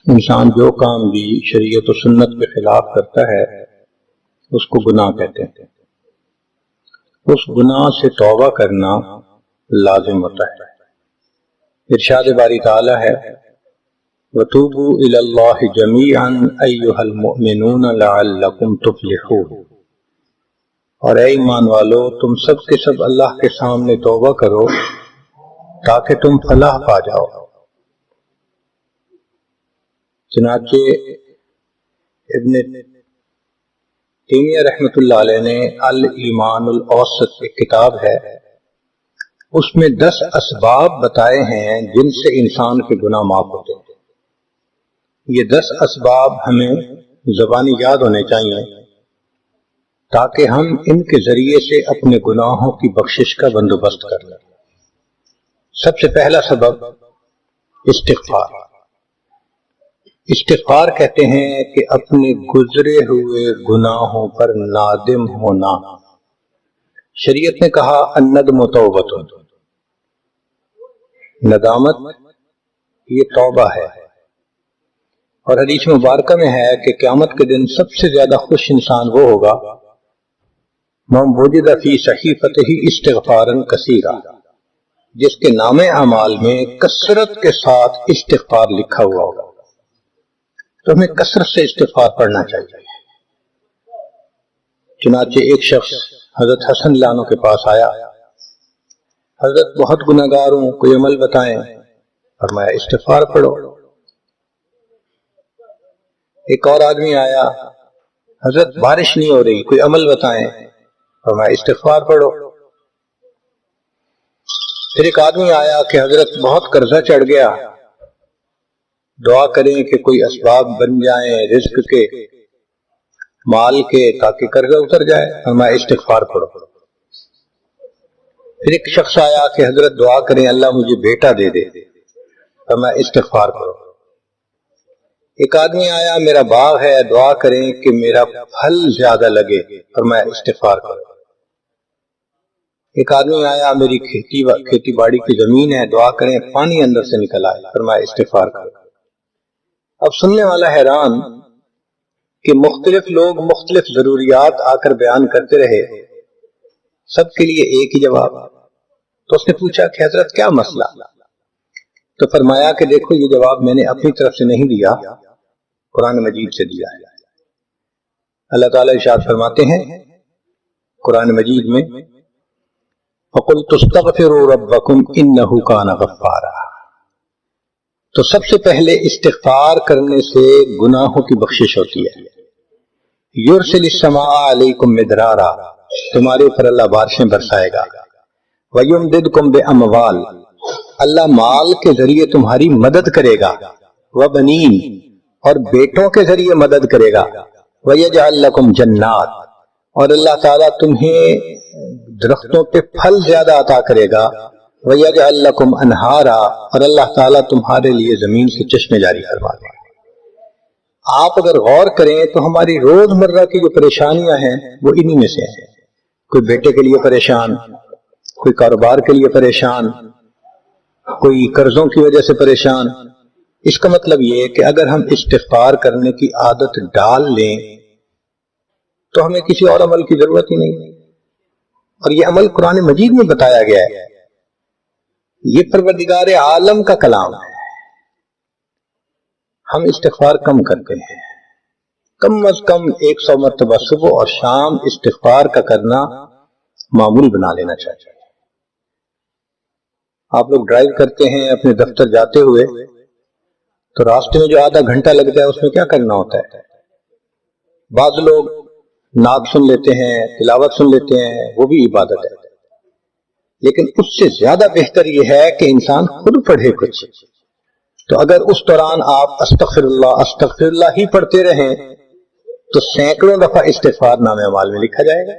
انسان جو کام بھی شریعت و سنت کے خلاف کرتا ہے اس کو گناہ کہتے ہیں. اس گناہ سے توبہ کرنا لازم ہوتا ہے. ارشاد باری تعالی ہے وَتُوبُوا إِلَى اللَّهِ جَمِيعًا أَيُّهَا الْمُؤْمِنُونَ لَعَلَّكُمْ تُفْلِحُونَ. اور اے ایمان والو تم سب کے سب اللہ کے سامنے توبہ کرو تاکہ تم فلاح پا جاؤ. چنانچہ ابن تیمیہ رحمۃ اللہ علیہ نے الایمان الاوسط ایک کتاب ہے، اس میں 10 اسباب بتائے ہیں جن سے انسان کے گناہ معاف ہوتے ہیں. یہ 10 اسباب ہمیں زبانی یاد ہونے چاہیے تاکہ ہم ان کے ذریعے سے اپنے گناہوں کی بخشش کا بندوبست کر لیں. سب سے پہلا سبب استغفار. استغفار کہتے ہیں کہ اپنے گزرے ہوئے گناہوں پر نادم ہونا. شریعت نے کہا الندم توبۃ، ندامت یہ توبہ ہے. اور حدیث مبارکہ میں ہے کہ قیامت کے دن سب سے زیادہ خوش انسان وہ ہوگا من وجد فی صحیفتہ استغفارا کثیرا، جس کے نام اعمال میں کثرت کے ساتھ استغفار لکھا ہوا ہوگا. تو ہمیں کثرت سے استغفار پڑھنا چاہیے. چنانچہ ایک شخص حضرت حسن اللہ عنہ کے پاس آیا، حضرت بہت گناہگار ہوں، کوئی عمل بتائیں. فرمایا استغفار پڑھو. ایک اور آدمی آیا، حضرت بارش نہیں ہو رہی، کوئی عمل بتائیں. فرمایا استغفار پڑھو. پھر ایک آدمی آیا کہ حضرت بہت قرضہ چڑھ گیا، دعا کریں کہ کوئی اسباب بن جائیں رزق کے، مال کے، تاکہ قرضہ اتر جائے. فرمایا استغفار پڑھو. پھر ایک شخص آیا کہ حضرت دعا کریں اللہ مجھے بیٹا دے دے. فرمایا استغفار پڑھو. ایک آدمی آیا میرا باغ ہے، دعا کریں کہ میرا پھل زیادہ لگے. فرمایا استغفار کرو. ایک آدمی آیا میری کھیتی باڑی کی زمین ہے، دعا کریں پانی اندر سے نکل آئے. فرمایا استغفار کرو. اب سننے والا حیران کہ مختلف لوگ مختلف ضروریات آ کر بیان کرتے رہے، سب کے لیے ایک ہی جواب. تو اس نے پوچھا کہ حضرت کیا مسئلہ؟ تو فرمایا کہ دیکھو یہ جواب میں نے اپنی طرف سے نہیں دیا، قرآن مجید سے دیا ہے. اللہ تعالیٰ ارشاد فرماتے ہیں قرآن مجید میں فَقُلْتُ اسْتَغْفِرُوا رَبَّكُمْ إِنَّهُ كَانَ غَفَّارًا. تو سب سے پہلے استغفار کرنے سے گناہوں کی بخشش ہوتی ہے. یرسل السماء علیکم مدرارا، تمہارے اوپر اللہ بارشیں برسائے گا. ویمددکم باموال، اللہ مال کے ذریعے تمہاری مدد کرے گا. وبنین، اور بیٹوں کے ذریعے مدد کرے گا. ویجعل لکم جنات، اور اللہ تعالیٰ تمہیں درختوں پہ پھل زیادہ عطا کرے گا. وَيَجْعَلْ لَكُمْ أَنْهَارًا، اور اللہ تعالیٰ تمہارے لیے زمین سے چشمے جاری کروا دے. آپ اگر غور کریں تو ہماری روز مرہ کی جو پریشانیاں ہیں وہ انہی میں سے ہیں. کوئی بیٹے کے لیے پریشان، کوئی کاروبار کے لیے پریشان، کوئی قرضوں کی وجہ سے پریشان. اس کا مطلب یہ کہ اگر ہم استغفار کرنے کی عادت ڈال لیں تو ہمیں کسی اور عمل کی ضرورت ہی نہیں. اور یہ عمل قرآن مجید میں بتایا گیا ہے، یہ پروردگار عالم کا کلام ہے. ہم استغفار کم کرتے ہیں، کم از کم 100 مرتبہ صبح اور شام استغفار کا کرنا معمول بنا لینا چاہیے. آپ لوگ ڈرائیو کرتے ہیں اپنے دفتر جاتے ہوئے تو راستے میں جو آدھا گھنٹہ لگتا ہے اس میں کیا کرنا ہوتا ہے؟ بعض لوگ نعت سن لیتے ہیں، تلاوت سن لیتے ہیں، وہ بھی عبادت ہے. لیکن اس سے زیادہ بہتر یہ ہے کہ انسان خود پڑھے کچھ. تو اگر اس دوران آپ استغفر اللہ ہی پڑھتے رہیں تو سینکڑوں دفعہ استغفار نامہ اعمال میں لکھا جائے گا.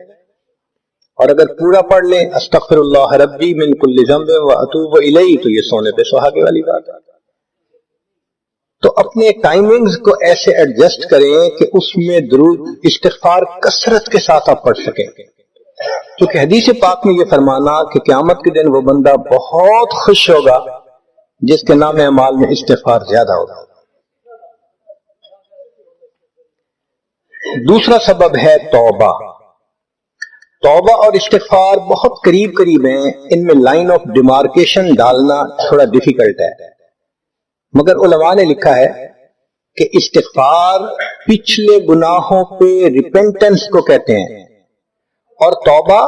اور اگر پورا پڑھ لیں استغفر اللہ ربی من کل ذنب واتوب الیہ، تو یہ سونے پہ سہاگے والی بات ہے. تو اپنے ٹائمنگز کو ایسے ایڈجسٹ کریں کہ اس میں درود استغفار کثرت کے ساتھ آپ پڑھ سکیں. کیونکہ حدیث پاک میں یہ فرمانا کہ قیامت کے دن وہ بندہ بہت خوش ہوگا جس کے نام اعمال میں استغفار زیادہ ہوگا. دوسرا سبب ہے توبہ. توبہ اور استغفار بہت قریب قریب ہیں، ان میں لائن آف ڈیمارکیشن ڈالنا تھوڑا ڈیفیکلٹ ہے، مگر علماء نے لکھا ہے کہ استغفار پچھلے گناہوں پہ ریپینٹنس کو کہتے ہیں، اور توبہ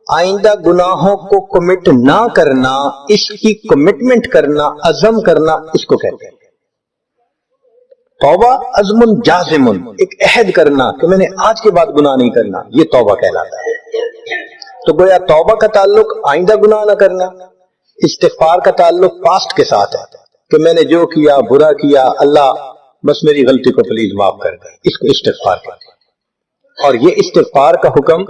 آئندہ گناہوں کو کمٹ نہ کرنا، اس کی کمٹمنٹ کرنا، عزم کرنا، اس کو کہتے ہیں. توبہ عزم جازم، ایک عہد کرنا کہ میں نے آج کے بعد گناہ نہیں کرنا، یہ توبہ کہلاتا ہے. تو گویا توبہ کا تعلق آئندہ گناہ نہ کرنا، استغفار کا تعلق پاسٹ کے ساتھ ہے کہ میں نے جو کیا برا کیا، اللہ بس میری غلطی کو پلیز معاف کر دیں، اس کو استغفار کہتے ہیں. اور یہ استغفار کا حکم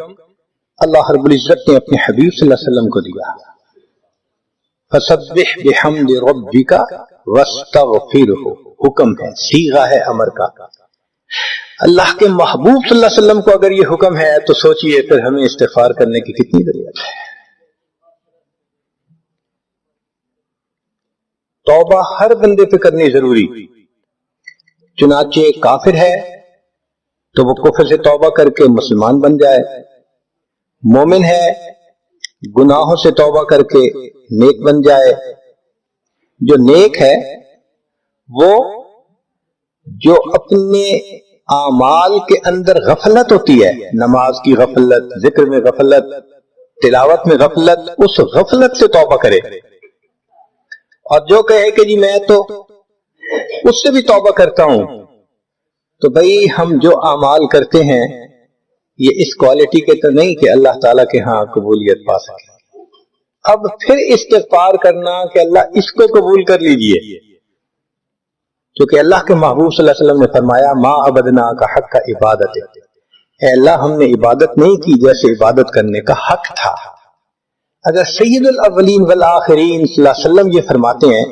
اللہ رب العزت نے اپنے حبیب صلی اللہ علیہ وسلم کو دیا. فسبح بحمد ربک واستغفرہ، حکم ہے، صیغہ ہے امر کا. اللہ کے محبوب صلی اللہ علیہ وسلم کو اگر یہ حکم ہے تو سوچئے پھر ہمیں استغفار کرنے کی کتنی ضرورت ہے. توبہ ہر بندے پہ کرنی ضروری. چنانچہ کافر ہے تو وہ کفر سے توبہ کر کے مسلمان بن جائے، مومن ہے گناہوں سے توبہ کر کے نیک بن جائے. جو نیک ہے وہ جو اپنے اعمال کے اندر غفلت ہوتی ہے، نماز کی غفلت، ذکر میں غفلت، تلاوت میں غفلت، اس غفلت سے توبہ کرے. اور جو کہے کہ جی میں تو اس سے بھی توبہ کرتا ہوں، تو بھئی ہم جو اعمال کرتے ہیں یہ اس کوالٹی کے تو نہیں کہ اللہ تعالیٰ کے ہاں قبولیت پا سکے. اب پھر استغفار کرنا کہ اللہ اس کو قبول کر لیجئے، کیونکہ اللہ کے محبوب صلی اللہ علیہ وسلم نے فرمایا ما عبدنا کا حق کا عبادت ہے، اے اللہ ہم نے عبادت نہیں کی جیسے عبادت کرنے کا حق تھا. اگر سید الاولین والآخرین صلی اللہ علیہ وسلم یہ فرماتے ہیں،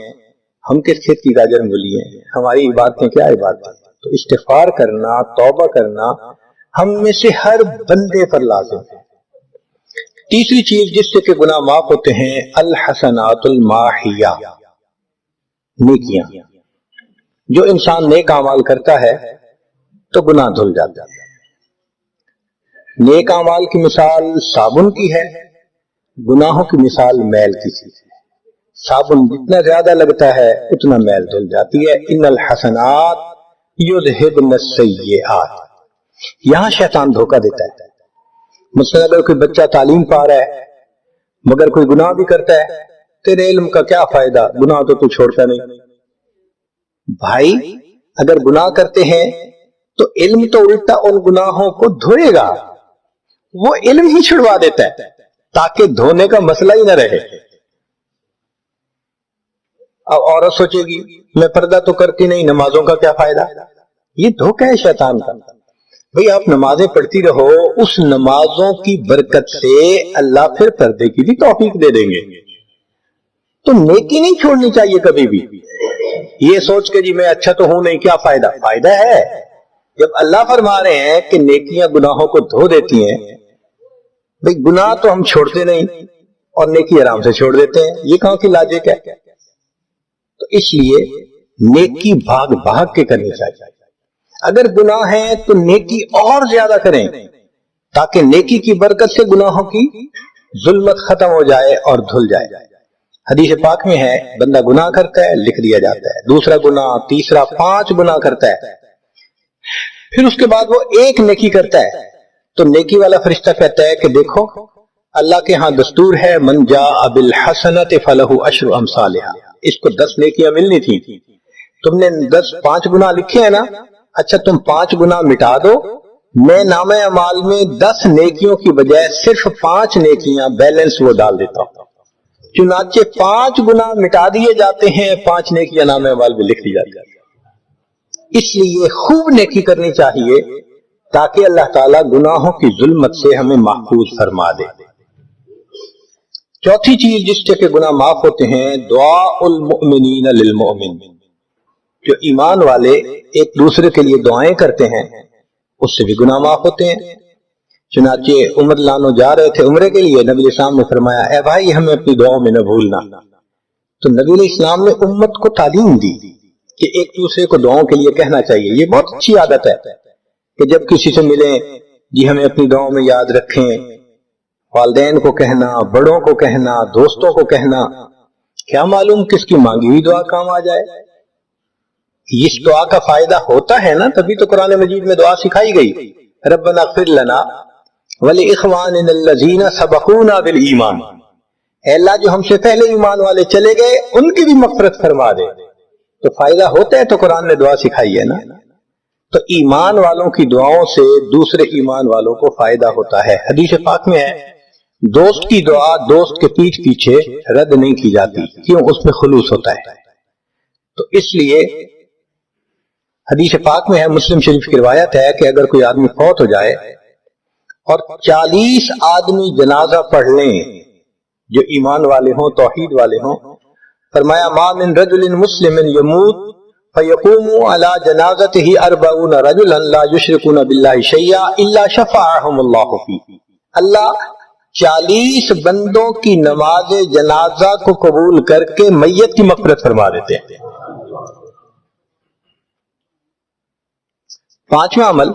ہم کس کھیت کی گاجر مولی ہیں، ہماری عبادتیں کیا عبادتیں. تو استغفار کرنا، توبہ کرنا ہم میں سے ہر بندے پر لازم ہے. تیسری چیز جس سے کہ گناہ معاف ہوتے ہیں، الحسنات الماحیہ، نیکیاں. جو انسان نیک اعمال کرتا ہے تو گناہ دھل جاتا ہے. نیک اعمال کی مثال صابن کی ہے، گناہوں کی مثال میل کی چیز ہے. صابن جتنا زیادہ لگتا ہے اتنا میل دھل جاتی ہے. ان الحسنات یذہبن السیئات. یہاں شیطان دھوکہ دیتا ہے. مثلا اگر کوئی بچہ تعلیم پا رہا ہے مگر کوئی گناہ بھی کرتا ہے، تیرے علم کا کیا فائدہ، گناہ تو چھوڑتا نہیں. بھائی اگر گناہ کرتے ہیں تو علم تو الٹا ان گناہوں کو دھوئے گا، وہ علم ہی چھڑوا دیتا ہے تاکہ دھونے کا مسئلہ ہی نہ رہے. اب عورت سوچے گی میں پردہ تو کرتی نہیں، نمازوں کا کیا فائدہ. یہ دھوکہ ہے شیطان کا. بھئی آپ نمازیں پڑھتی رہو، اس نمازوں کی برکت سے اللہ پھر پردے کی بھی توفیق دے دیں گے. تو نیکی نہیں چھوڑنی چاہیے کبھی بھی. یہ سوچ کے جی میں اچھا تو ہوں نہیں، کیا فائدہ. فائدہ ہے. جب اللہ فرما رہے ہیں کہ نیکیاں گناہوں کو دھو دیتی ہیں، بھئی گناہ تو ہم چھوڑتے نہیں اور نیکی آرام سے چھوڑ دیتے ہیں، یہ کہاں کی لاجک ہے. تو اس لیے نیکی بھاگ بھاگ کے کرنی چاہیے. اگر گناہ ہے تو نیکی اور زیادہ کریں تاکہ نیکی کی برکت سے گناہوں کی ظلمت ختم ہو جائے اور دھل جائے. حدیث پاک میں ہے بندہ گناہ کرتا ہے لکھ دیا جاتا ہے، دوسرا گناہ، تیسرا، 5 گناہ کرتا ہے، پھر اس کے بعد وہ ایک نیکی کرتا ہے تو نیکی والا فرشتہ کہتا ہے کہ دیکھو اللہ کے ہاں دستور ہے من جاء بالحسنۃ فلہ عشر امثالھا. اس کو 10 نیکیاں ملنی تھی، تم نے 5 گناہ لکھے ہیں نا، اچھا تم 5 گناہ مٹا دو، میں نامہ اعمال میں 10 نیکیوں کی بجائے صرف 5 نیکیاں بیلنس وہ ڈال دیتا ہوں. چنانچہ 5 گناہ مٹا دیے جاتے ہیں، 5 نیکیاں نامہ اعمال میں لکھ دی جاتی ہیں. اس لیے خوب نیکی کرنی چاہیے تاکہ اللہ تعالیٰ گناہوں کی ظلمت سے ہمیں محفوظ فرما دے. چوتھی چیز جس سے کہ گناہ معاف ہوتے ہیں، دعاء المؤمنین للمؤمن. جو ایمان والے ایک دوسرے کے لیے دعائیں کرتے ہیں اس سے بھی گناہ معاف ہوتے ہیں. چنانچہ عمر لانو جا رہے تھے عمرے کے لیے، نبی علیہ السلام نے فرمایا اے بھائی ہمیں اپنی دعاؤں میں نہ بھولنا. تو نبی علیہ السلام نے امت کو تعلیم دی کہ ایک دوسرے کو دعاؤں کے لیے کہنا چاہیے. یہ بہت اچھی عادت ہے. کہ جب کسی سے ملیں جی ہمیں اپنی دعاؤں میں یاد رکھیں، والدین کو کہنا، بڑوں کو کہنا، دوستوں کو کہنا، کیا معلوم کس کی مانگی ہوئی دعا کام آ جائے۔ اس دعا کا فائدہ ہوتا ہے نا، تبھی تو قرآن مجید میں دعا سکھائی گئی، ربنا اغفر لنا ولإخواننا الذین سبقونا بالایمان، اے اللہ جو ہم سے پہلے ایمان والے چلے گئے ان کی بھی مغفرت فرما دے۔ تو فائدہ ہوتا ہے تو قرآن نے دعا سکھائی ہے نا۔ تو ایمان والوں کی دعاؤں سے دوسرے ایمان والوں کو فائدہ ہوتا ہے۔ حدیث پاک میں ہے دوست کی دعا دوست کے پیٹھ پیچھے رد نہیں کی جاتی، کیوں؟ اس میں خلوص ہوتا ہے۔ تو اس لیے حدیث پاک میں ہے، مسلم شریف کی روایت ہے کہ اگر کوئی آدمی فوت ہو جائے اور 40 آدمی جنازہ پڑھ لیں جو ایمان والے ہوں، توحید والے ہوں، فرمایا ما من رجل مسلم یموت فیقوم علی جنازته 40 رجلا لا یشرکون باللہ شیئا الا شفعهم اللہ فیہ، اللہ 40 بندوں کی نماز جنازہ کو قبول کر کے میت کی مغفرت فرما دیتے ہیں۔ پانچواں عمل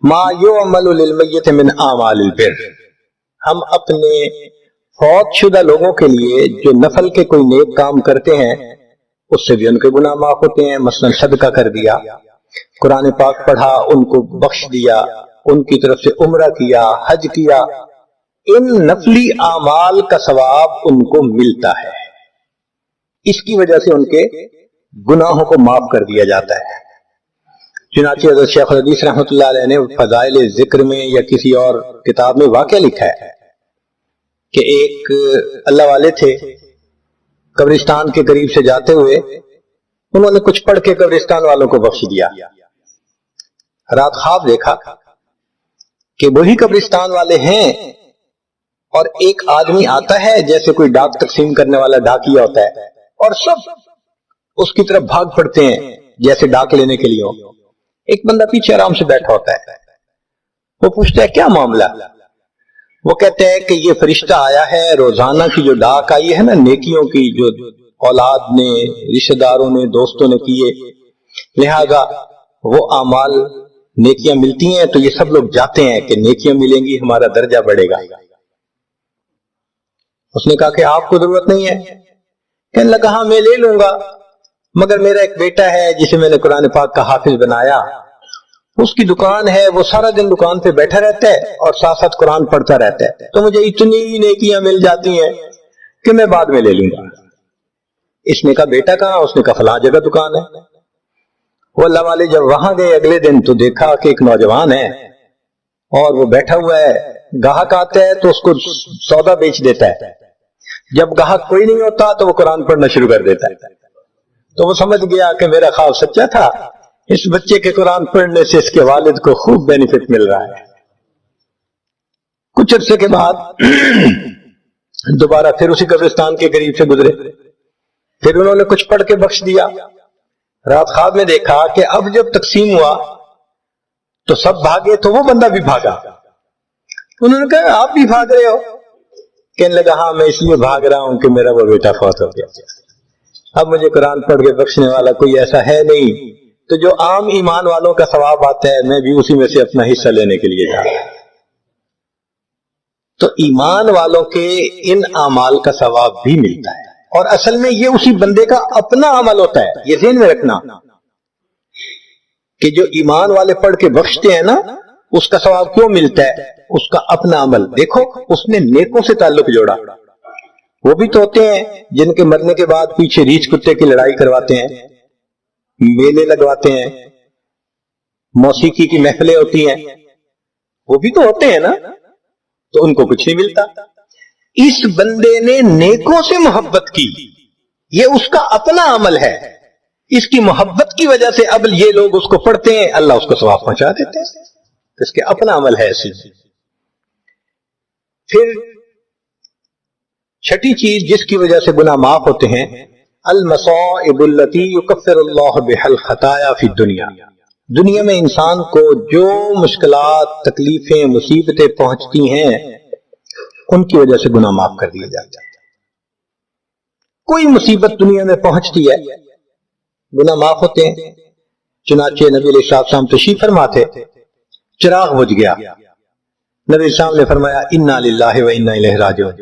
ما یعمل للمیت من اعمال البر، ہم اپنے فوت شدہ لوگوں کے لیے جو نفل کے کوئی نیک کام کرتے ہیں اس سے بھی ان کے گناہ معاف ہوتے ہیں۔ مثلا صدقہ کر دیا، قرآن پاک پڑھا، ان کو بخش دیا، ان کی طرف سے عمرہ کیا، حج کیا، ان نفلی اعمال کا ثواب ان کو ملتا ہے، اس کی وجہ سے ان کے گناہوں کو معاف کر دیا جاتا ہے۔ چنانچہ حضرت شیخ الحدیث رحمۃ اللہ علیہ نے فضائل ذکر میں یا کسی اور کتاب میں واقعہ لکھا ہے کہ ایک اللہ والے تھے، قبرستان کے قریب سے جاتے ہوئے انہوں نے کچھ پڑھ کے قبرستان والوں کو بخش دیا۔ رات خواب دیکھا کہ وہی قبرستان والے ہیں اور ایک آدمی آتا ہے جیسے کوئی ڈاک تقسیم کرنے والا ڈاکیا ہوتا ہے، اور سب اس کی طرف بھاگ پڑتے ہیں جیسے ڈاک لینے کے لیے ہو۔ ایک بندہ پیچھے آرام سے بیٹھا ہوتا ہے، وہ پوچھتا ہے کیا معاملہ؟ وہ کہتے ہیں کہ یہ فرشتہ آیا ہے، روزانہ کی جو ڈاک آئی ہے نا نیکیوں کی، جو اولاد نے، رشتہ داروں نے، دوستوں نے کیے، لہذا وہ اعمال نیکیاں ملتی ہیں تو یہ سب لوگ جاتے ہیں کہ نیکیاں ملیں گی، ہمارا درجہ بڑھے گا۔ اس نے کہا کہ آپ کو ضرورت نہیں ہے؟ کہنے لگا ہاں میں لے لوں گا، مگر میرا ایک بیٹا ہے جسے میں نے قرآن پاک کا حافظ بنایا، اس کی دکان ہے، وہ سارا دن دکان پہ بیٹھا رہتا ہے اور ساتھ ساتھ قرآن پڑھتا رہتا ہے، تو مجھے اتنی نیکیاں مل جاتی ہیں کہ میں بعد میں لے لوں گا۔ اس نے کہا بیٹا کہاں؟ اس نے کہا فلاں جگہ دکان ہے۔ وہ اللہ والے جب وہاں گئے اگلے دن تو دیکھا کہ ایک نوجوان ہے اور وہ بیٹھا ہوا ہے، گاہک آتا ہے تو اس کو سودا بیچ دیتا ہے، جب گاہک کوئی نہیں ہوتا تو وہ قرآن پڑھنا شروع کر دیتا ہے۔ تو وہ سمجھ گیا کہ میرا خواب سچا تھا، اس بچے کے قرآن پڑھنے سے اس کے والد کو خوب بینیفٹ مل رہا ہے۔ کچھ عرصے کے بعد دوبارہ پھر اسی قبرستان کے قریب سے گزرے، پھر انہوں نے کچھ پڑھ کے بخش دیا۔ رات خواب میں دیکھا کہ اب جب تقسیم ہوا تو سب بھاگے تو وہ بندہ بھی بھاگا۔ انہوں نے کہا آپ بھی بھاگ رہے ہو؟ کہنے لگا ہاں میں اس لیے بھاگ رہا ہوں کہ میرا وہ بیٹا فوت ہو گیا، اب مجھے قرآن پڑھ کے بخشنے والا کوئی ایسا ہے نہیں، تو جو عام ایمان والوں کا ثواب آتا ہے میں بھی اسی میں سے اپنا حصہ لینے کے لیے جا رہا ہوں۔ تو ایمان والوں کے ان اعمال کا ثواب بھی ملتا ہے، اور اصل میں یہ اسی بندے کا اپنا عمل ہوتا ہے۔ یہ ذہن میں رکھنا کہ جو ایمان والے پڑھ کے بخشتے ہیں نا، اس کا ثواب کیوں ملتا ہے؟ اس کا اپنا عمل۔ دیکھو اس نے نیکوں سے تعلق جوڑا، وہ بھی تو ہوتے ہیں جن کے مرنے کے بعد پیچھے ریچھ کتے کی لڑائی کرواتے ہیں، میلے لگواتے ہیں، موسیقی کی محفلیں ہوتی ہیں، وہ بھی تو ہوتے ہیں نا، تو ان کو کچھ نہیں ملتا۔ اس بندے نے نیکوں سے محبت کی، یہ اس کا اپنا عمل ہے، اس کی محبت کی وجہ سے اب یہ لوگ اس کو پڑھتے ہیں، اللہ اس کو ثواب پہنچا دیتے ہیں، اس کے اپنا عمل ہے ایسے۔ پھر چھٹی چیز جس کی وجہ سے گناہ معاف ہوتے ہیں، المصائب التي يكفر الله بها الخطايا في الدنيا، دنیا میں انسان کو جو مشکلات، تکلیفیں، مصیبتیں پہنچتی ہیں ان کی وجہ سے گناہ معاف کر دیا جاتا ہے۔ کوئی مصیبت دنیا میں پہنچتی ہے، گناہ معاف ہوتے ہیں۔ چنانچہ نبی علیہ السلام تشریف فرما تھے چراغ بجھ گیا. نبی اسلام نے فرمایا انا للہ و انا الیہ راجعون.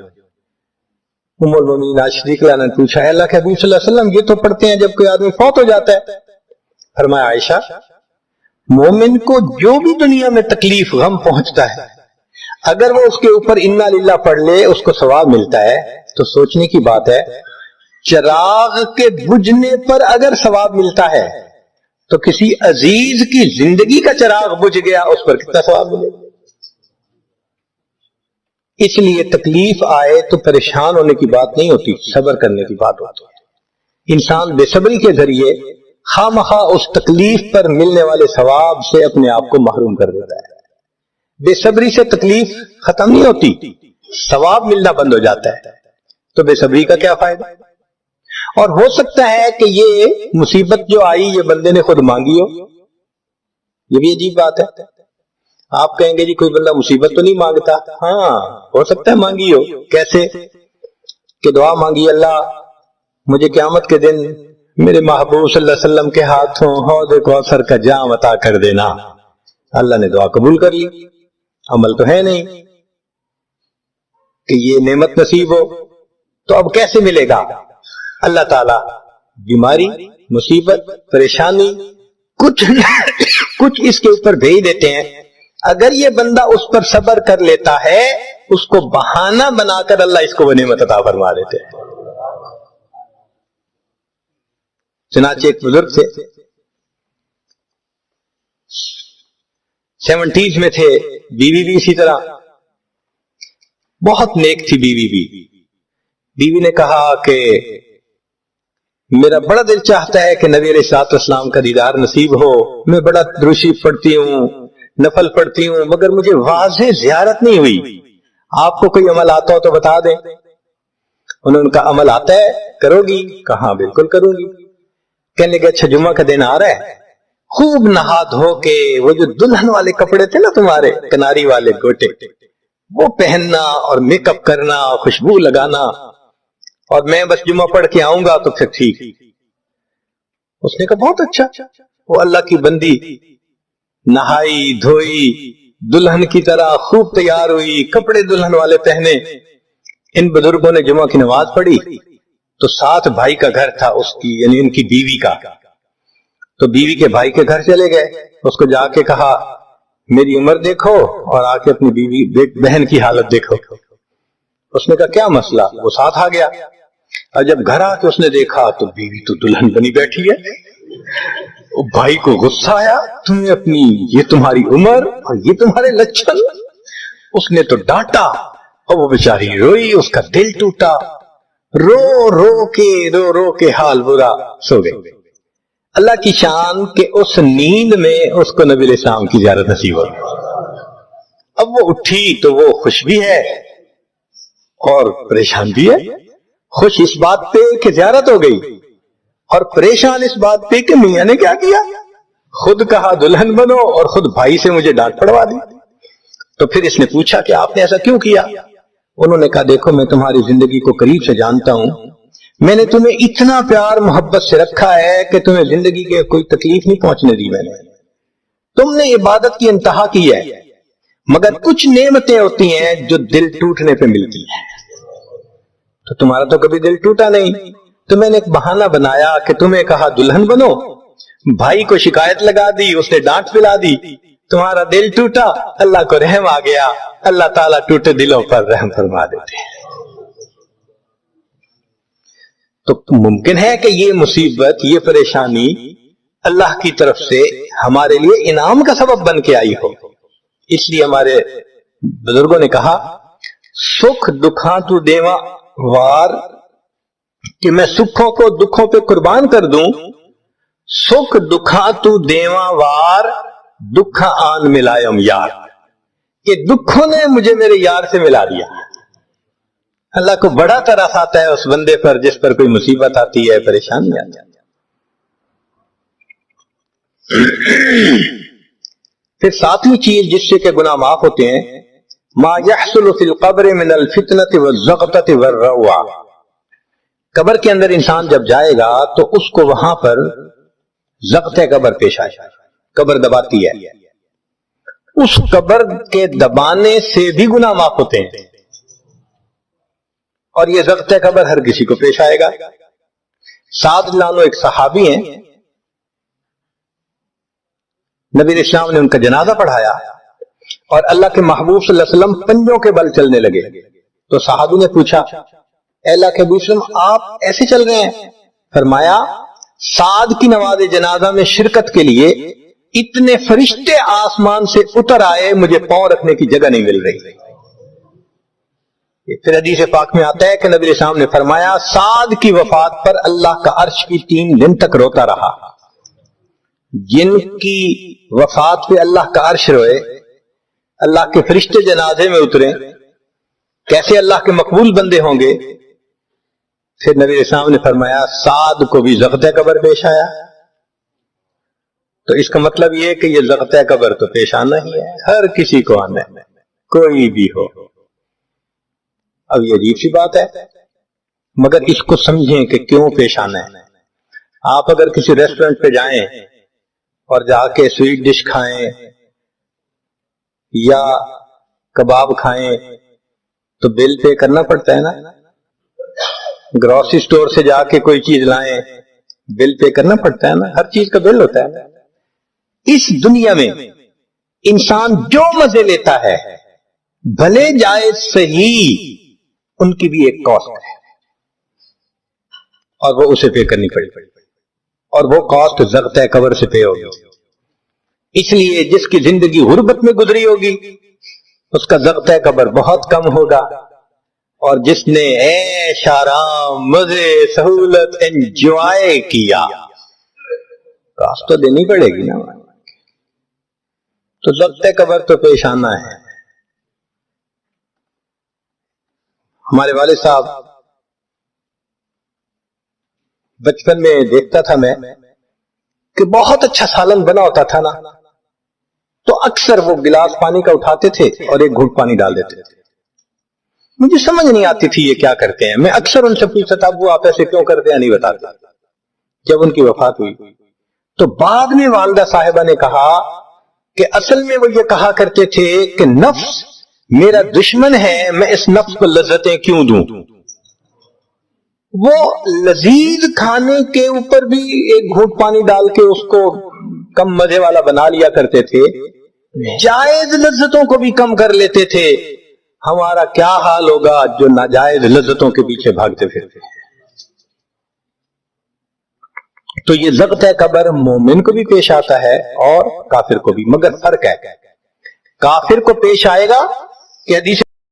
ام المومنین عائشہ رضی اللہ عنہا نے پوچھا اللہ کے حبیب صلی اللہ علیہ وسلم یہ تو پڑھتے ہیں جب کوئی آدمی فوت ہو جاتا ہے. فرمایا عائشہ مومن کو جو بھی دنیا میں تکلیف غم پہنچتا ہے اگر وہ اس کے اوپر انا للہ پڑھ لے اس کو ثواب ملتا ہے. تو سوچنے کی بات ہے چراغ کے بجھنے پر اگر ثواب ملتا ہے تو کسی عزیز کی زندگی کا چراغ بجھ گیا اس پر کتنا ثواب ملے گا. اس لیے تکلیف آئے تو پریشان ہونے کی بات نہیں ہوتی، صبر کرنے کی بات ہوتی ہے. انسان بے صبری کے ذریعے خواہ مخواہ اس تکلیف پر ملنے والے ثواب سے اپنے آپ کو محروم کر دیتا ہے. بے صبری سے تکلیف ختم نہیں ہوتی، ثواب ملنا بند ہو جاتا ہے. تو بے صبری کا کیا فائدہ؟ اور ہو سکتا ہے کہ یہ مصیبت جو آئی یہ بندے نے خود مانگی ہو. یہ بھی عجیب بات ہے. آپ کہیں گے جی کوئی بندہ مصیبت تو نہیں مانگتا. ہاں ہو سکتا ہے مانگی ہو. کیسے کہ دعا مانگی اللہ مجھے قیامت کے دن میرے محبوب صلی اللہ علیہ وسلم کے ہاتھوں حوض کوثر کا جام عطا کر دینا. اللہ نے دعا قبول کر لی. عمل تو ہے نہیں کہ یہ نعمت نصیب ہو. تو اب کیسے ملے گا؟ اللہ تعالی بیماری مصیبت پریشانی کچھ اس کے اوپر بھیج دیتے ہیں. اگر یہ بندہ اس پر صبر کر لیتا ہے اس کو بہانہ بنا کر اللہ اس کو وہ نعمت عطا فرما دیتے ہیں. چنانچہ ایک بزرگ تھے 70s میں تھے، بیوی بھی اسی طرح بہت نیک تھی. بیوی نے کہا کہ میرا بڑا دل چاہتا ہے کہ نبی علیہ الصلوۃ والسلام کا دیدار نصیب ہو. میں بڑا درود شریف پڑھتی ہوں نفل پڑھتی ہوں مگر مجھے واضح زیارت نہیں ہوئی. آپ کو کوئی عمل آتا ہو تو بتا دیں. انہوں نے کہا عمل آتا ہے کرو گی؟ کہا بالکل کروں گی. کہنے لگے اچھا جمعہ کا دن آ رہا ہے خوب نہا دھو کے وہ جو دلہن والے کپڑے تھے نا تمہارے کناری والے گوٹے وہ پہننا اور میک اپ کرنا خوشبو لگانا اور میں بس جمعہ پڑھ کے آؤں گا تو پھر ٹھیک. اس نے کہا بہت اچھا. وہ اللہ کی بندی نہائی دھوئی دلہن کی طرح خوب تیار ہوئی کپڑے دلہن والے پہنے. ان بزرگوں نے جمعہ کی نماز پڑھی تو ساتھ بھائی کا گھر تھا اس کی یعنی ان کی بیوی کا. تو بیوی کے بھائی کے گھر چلے گئے. اس کو جا کے کہا میری عمر دیکھو اور آ کے اپنی بیوی بہن کی حالت دیکھو. اس نے کہا کیا مسئلہ؟ وہ ساتھ آ گیا. اور جب گھر آ کے اس نے دیکھا تو بیوی تو دلہن بنی بیٹھی ہے. بھائی کو غصہ آیا تمہیں اپنی یہ تمہاری عمر اور یہ تمہارے لچھن. اس نے تو ڈانٹا اور وہ بیچاری روئی اس کا دل ٹوٹا. رو رو کے حال برا سو گئے. اللہ کی شان کہ اس نیند میں اس کو نبی علیہ السلام کی زیارت نصیب ہو گئی. اب وہ اٹھی تو وہ خوش بھی ہے اور پریشان بھی ہے. خوش اس بات پہ کہ زیارت ہو گئی اور پریشان اس بات پہ کہ میاں نے کیا کیا، خود کہا دلہن بنو اور خود بھائی سے مجھے ڈانٹ پڑوا دی. تو پھر اس نے پوچھا کہ آپ نے ایسا کیوں کیا؟ انہوں نے کہا دیکھو میں تمہاری زندگی کو قریب سے جانتا ہوں. میں نے تمہیں اتنا پیار محبت سے رکھا ہے کہ تمہیں زندگی کے کوئی تکلیف نہیں پہنچنے دی. میں نے تم نے عبادت کی انتہا کی ہے مگر کچھ نعمتیں ہوتی ہیں جو دل ٹوٹنے پہ ملتی ہیں. تو تمہارا تو کبھی دل ٹوٹا نہیں. تو میں نے ایک بہانہ بنایا کہ تمہیں کہا دلہن بنو، بھائی کو شکایت لگا دی اس نے ڈانٹ پلا دی، تمہارا دل ٹوٹا، اللہ کو رحم آ گیا. اللہ تعالیٰ ٹوٹے دلوں پر رحم فرما دیتے ہیں. تو ممکن ہے کہ یہ مصیبت یہ پریشانی اللہ کی طرف سے ہمارے لیے انعام کا سبب بن کے آئی ہو. اس لیے ہمارے بزرگوں نے کہا سکھ دکھاں تو دیواں وار، کہ میں سکھوں کو دکھوں پہ قربان کر دوں. سکھ دکھاں تو دیواں وار دکھا آن ملائم یار، کہ دکھوں نے مجھے میرے یار سے ملا دیا. اللہ کو بڑا ترس آتا ہے اس بندے پر جس پر کوئی مصیبت آتی ہے پریشانی آتی ہے. پھر ساتویں چیز جس سے کہ گناہ معاف ہوتے ہیں ما يحصل فی القبر من الفتنة والزغطة والروع. قبر کے اندر انسان جب جائے گا تو اس کو وہاں پر ضغط قبر پیش آئے، قبر دباتی ہے. اس قبر کے دبانے سے بھی گناہ معاف ہوتے ہیں، اور یہ ضبط قبر ہر کسی کو پیش آئے گا۔ سعد رضی اللہ عنہ ایک صحابی ہیں، نبی علیہ السلام نے ان کا جنازہ پڑھایا اور اللہ کے محبوب صلی اللہ علیہ وسلم پنجوں کے بل چلنے لگے، تو صحابی نے پوچھا اے اللہ کے حبیب صلی اللہ علیہ وسلم آپ ایسے چل رہے ہیں؟ فرمایا سعد کی نماز جنازہ میں شرکت کے لیے اتنے فرشتے آسمان سے اتر آئے، مجھے پاؤں رکھنے کی جگہ نہیں مل رہی۔ پھر حدیث پاک میں آتا ہے کہ نبی علیہ السلام نے فرمایا سعد کی وفات پر اللہ کا عرش بھی 3 دن تک روتا رہا۔ جن کی وفات پہ اللہ کا عرش روئے، اللہ کے فرشتے جنازے میں اترے، کیسے اللہ کے مقبول بندے ہوں گے؟ پھر نبی علیہ السلام نے فرمایا سعد کو بھی ضبط قبر پیش آیا۔ تو اس کا مطلب یہ ہے کہ یہ ضبط قبر تو پیش آنا ہی ہے، ہر کسی کو آنا ہے، کوئی بھی ہو۔ اب یہ عجیب سی بات ہے، مگر اس کو سمجھیں کہ کیوں پیش آنا ہے۔ آپ اگر کسی ریسٹورنٹ پہ جائیں اور جا کے سویٹ ڈش کھائیں یا کباب کھائیں تو بل پے کرنا پڑتا ہے نا، گروسری سٹور سے جا کے کوئی چیز لائیں بل پے کرنا پڑتا ہے نا، ہر چیز کا بل ہوتا ہے۔ اس دنیا میں انسان جو مزے لیتا ہے بھلے جائے صحیح، ان کی بھی ایک کاسٹ ہے اور وہ اسے پے کرنی پڑے گی، اور وہ کاسٹ ضبط قبر سے پے ہوگی۔ اس لیے جس کی زندگی غربت میں گزری ہوگی اس کا ضبط قبر بہت کم ہوگا، اور جس نے عیش آرام مزے سہولت انجوائے کیا کاسٹ تو دینی پڑے گی نا۔ تو ضبط قبر تو پیش آنا ہے۔ ہمارے والد صاحب بچپن میں دیکھتا تھا میں کہ بہت اچھا سالن بنا ہوتا تھا نا، تو اکثر وہ گلاس پانی کا اٹھاتے تھے اور ایک گھونٹ پانی ڈال دیتے تھے۔ مجھے سمجھ نہیں آتی تھی یہ کیا کرتے ہیں، میں اکثر ان سے پوچھتا تھا ابو آپ ایسے کیوں کرتے ہیں، نہیں بتاتے۔ جب ان کی وفات ہوئی تو بعد میں والدہ صاحبہ نے کہا کہ اصل میں وہ یہ کہا کرتے تھے کہ نفس میرا دشمن ہے، میں اس نفس کو لذتیں کیوں دوں۔ وہ لذیذ کھانے کے اوپر بھی ایک گھونٹ پانی ڈال کے اس کو کم مزے والا بنا لیا کرتے تھے، جائز لذتوں کو بھی کم کر لیتے تھے۔ ہمارا کیا حال ہوگا جو ناجائز لذتوں کے پیچھے بھاگتے پھرتے ہیں۔ تو یہ ضبط قبر مومن کو بھی پیش آتا ہے اور کافر کو بھی، مگر فرق ہے، کافر کو پیش آئے گا کہ حدیث